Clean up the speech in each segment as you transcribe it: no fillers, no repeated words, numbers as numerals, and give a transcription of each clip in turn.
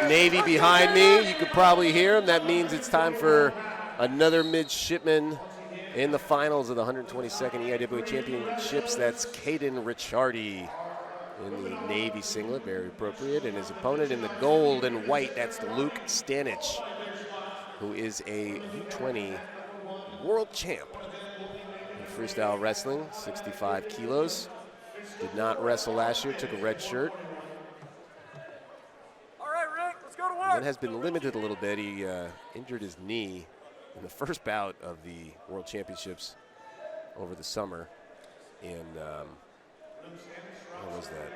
Navy behind me. You could probably hear him. That means it's time for another midshipman in the finals of the 122nd EIWA Championships. That's Caedyn Ricciardi in the Navy singlet, very appropriate. And his opponent in the gold and white, that's Luke Stanich, who is a U20 world champ in freestyle wrestling, 65 kilos. Did not wrestle last year, took a red shirt. All right, Rick, let's go to work. And has been limited a little bit. He injured his knee in the first bout of the World Championships over the summer. And what was that?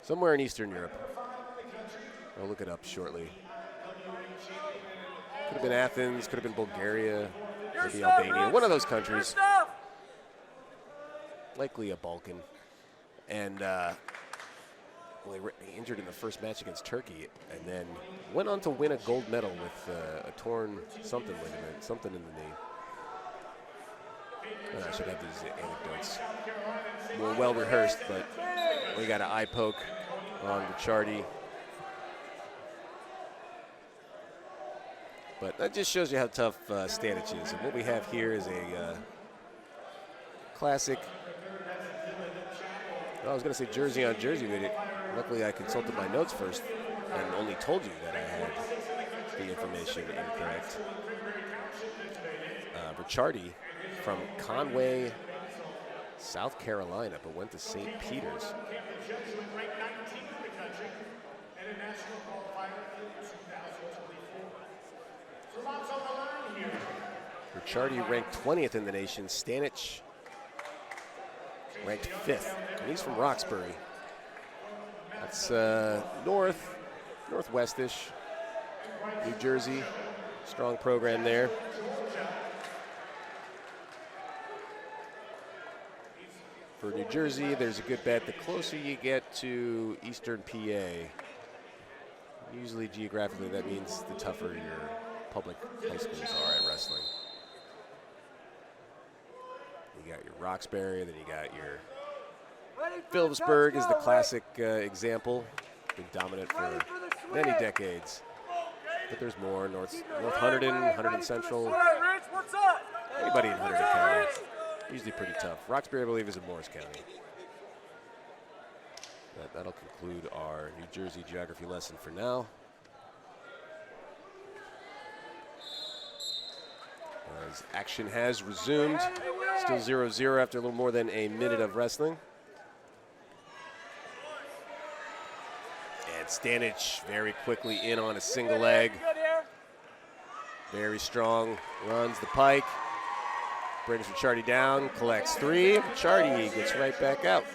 Somewhere in Eastern Europe. I'll look it up shortly. Could have been Athens, could have been Bulgaria, maybe Albania, one of those countries. Likely a Balkan. And well, he injured in the first match against Turkey, and then went on to win a gold medal with a torn something ligament, something in the knee. I should have these anecdotes more well rehearsed, but we got an eye poke on Ricciardi. But that just shows you how tough Stanich is. And what we have here is a classic, I was going to say jersey on jersey, but luckily I consulted my notes first and only told you that I had the information incorrect. Ricciardi from Conway, South Carolina, but went to St. Peter's. Ricciardi ranked 20th in the nation. Stanich ranked 5th, and he's from Roxbury. That's northwestish, New Jersey. Strong program there. For New Jersey, there's a good bet. The closer you get to Eastern PA, usually geographically, that means the tougher your public high schools are at wrestling. You got your Roxbury, then you got your Phillipsburg is the classic example. Been dominant for many decades. But there's more. North Hunterdon, Hunterdon Central. Anybody in Hunterdon County. Usually pretty tough. Roxbury, I believe, is in Morris County. That'll conclude our New Jersey geography lesson for now. As action has resumed. Still 0-0 after a little more than a minute of wrestling. And Stanich very quickly in on a single leg. Very strong, runs the pike. Brings Ricciardi down, collects 3. Ricciardi gets right back out.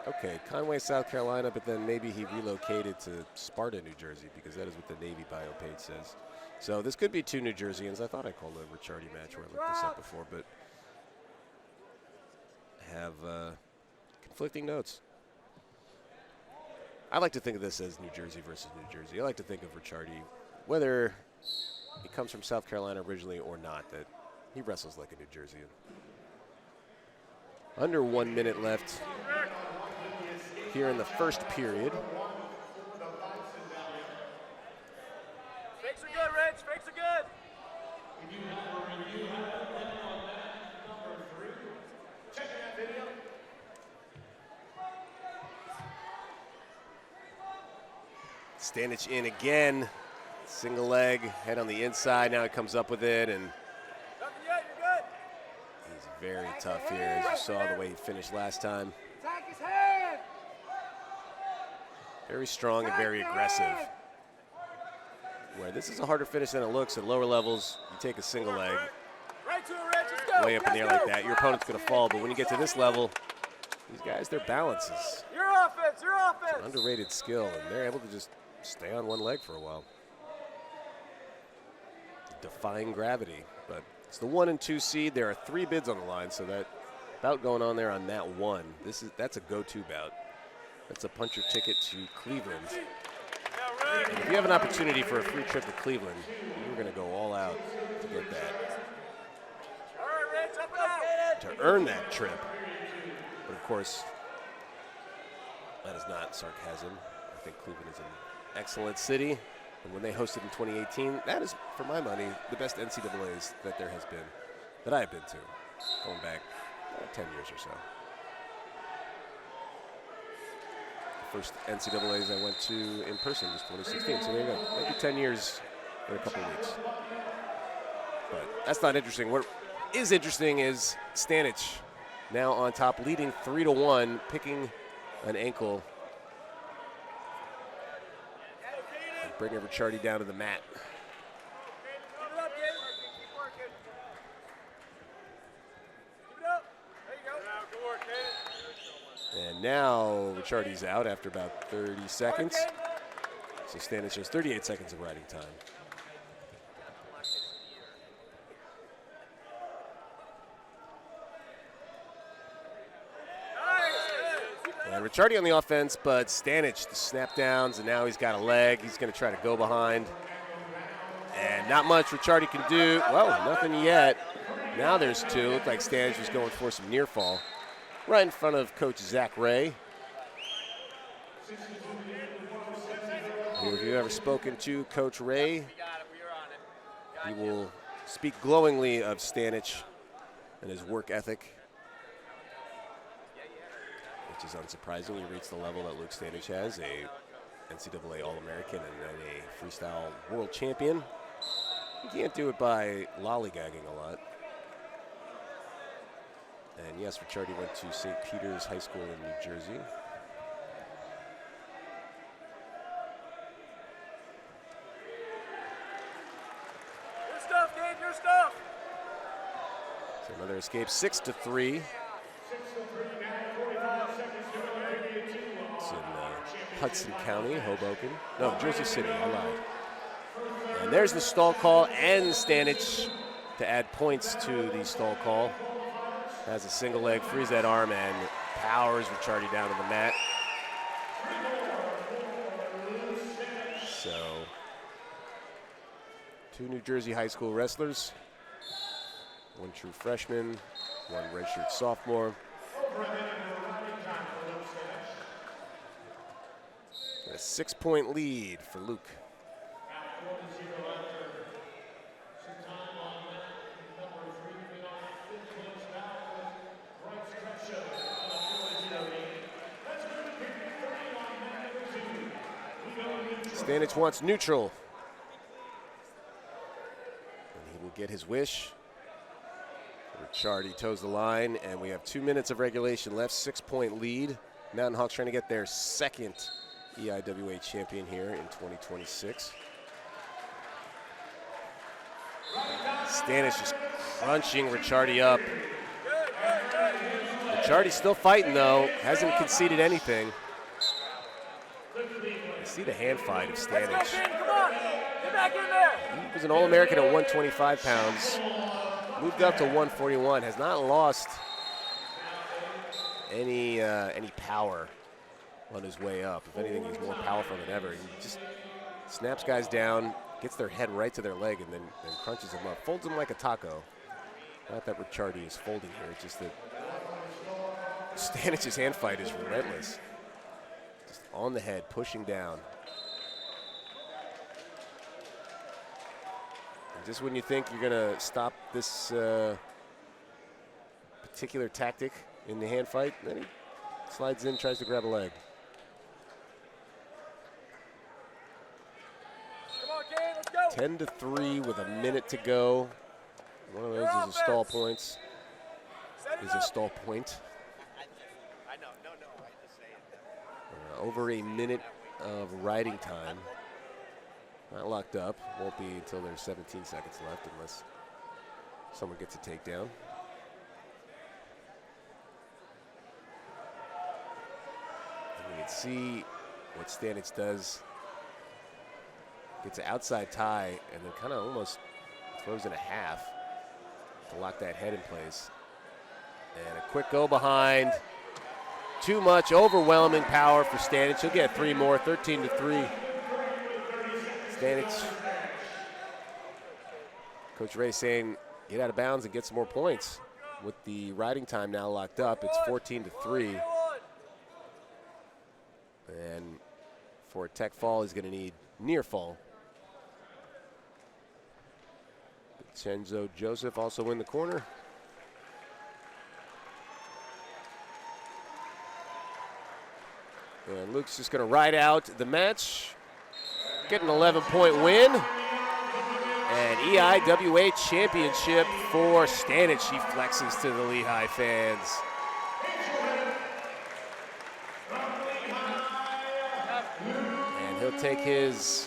Okay, Conway, South Carolina, but then maybe he relocated to Sparta, New Jersey, because that is what the Navy bio page says. So this could be 2 New Jerseyans. I thought I called a Ricciardi match where I looked this up before, but I have conflicting notes. I like to think of this as New Jersey versus New Jersey. I like to think of Ricciardi, whether he comes from South Carolina originally or not, that he wrestles like a New Jerseyan. Under 1 minute left here in the first period. Fakes are good, Rich. Fakes are good. Stanich in again. Single leg, head on the inside. Now he comes up with it, and he's very tough here, as you saw the way he finished last time. Very strong and very aggressive. Where this is a harder finish than it looks. At lower levels, you take a single leg, way up in the air like that, your opponent's going to fall. But when you get to this level, these guys, their balance is an underrated skill, and they're able to just stay on one leg for a while. Defying gravity. But it's the 1 and 2 seed. There are 3 bids on the line, so that bout going on there on mat 1. That's a go-to bout. That's a puncher ticket to Cleveland. And if you have an opportunity for a free trip to Cleveland, you're going to go all out to get that. All right, Rich, up and out. to earn that trip. But of course, that is not sarcasm. I think Cleveland is an excellent city. And when they hosted in 2018, that is, for my money, the best NCAAs that there has been, that I have been to, going back 10 years or so. The first NCAAs I went to in person was 2016, so there you go. Maybe 10 years in a couple of weeks. But that's not interesting. What is interesting is Stanich now on top, leading 3-1, picking an ankle. And bringing Ricciardi down to the mat. And now Ricciardi's out after about 30 seconds. So Stanich has 38 seconds of riding time. And Ricciardi on the offense, but Stanich, the snap downs, and now he's got a leg. He's going to try to go behind. And not much Ricciardi can do. Well, nothing yet. Now there's two. Looked like Stanich was going for some near fall. Right in front of Coach Zach Ray. If you've ever spoken to Coach Ray, he will speak glowingly of Stanich and his work ethic, which is unsurprising. He reached the level that Luke Stanich has, a NCAA All-American and then a freestyle world champion. You can't do it by lollygagging a lot. And yes, Ricciardi went to St. Peter's High School in New Jersey. Your stuff, Caedyn, your stuff. So another escape, 6-3. It's in Hudson County, Hoboken. No, Jersey City, I lied. And there's the stall call, and Stanich to add points to the stall call. Has a single leg, frees that arm, and powers Ricciardi down to the mat. So, two New Jersey high school wrestlers, one true freshman, one redshirt sophomore. A 6-point lead for Luke. Stanich wants neutral. And he will get his wish. Ricciardi toes the line, and we have 2 minutes of regulation left, 6-point lead. Mountain Hawks trying to get their second EIWA champion here in 2026. Stanich is crunching Ricciardi up. Ricciardi's still fighting though, hasn't conceded anything. See the hand fight of Stanich. Let's go, Caedyn, come on. Get back in there. He was an All-American at 125 pounds. Moved up to 141. Has not lost any power on his way up. If anything, he's more powerful than ever. He just snaps guys down, gets their head right to their leg, and then crunches them up. Folds them like a taco. Not that Ricciardi is folding here. It's just that Stanich's hand fight is relentless. Just on the head, pushing down. And just when you think you're going to stop this particular tactic in the hand fight, then he slides in, tries to grab a leg. Come on, Caedyn, let's go. 10-3 with a minute to go. One of those is a stall points. Is a stall point. I know, no, I just say it. Over a minute of riding time. Not locked up. Won't be until there's 17 seconds left unless someone gets a takedown. And we can see what Stanich does. Gets an outside tie and then kind of almost throws in a half to lock that head in place. And a quick go behind. Too much overwhelming power for Stanich. He'll get 3 more, 13-3. Stanich. Coach Ray saying, get out of bounds and get some more points. with the riding time now locked up, it's 14-3. And for a tech fall, he's going to need near fall. Vincenzo Joseph also in the corner. And Luke's just going to ride out the match, get an 11-point win. And EIWA championship for Stanich. He flexes to the Lehigh fans. And he'll take his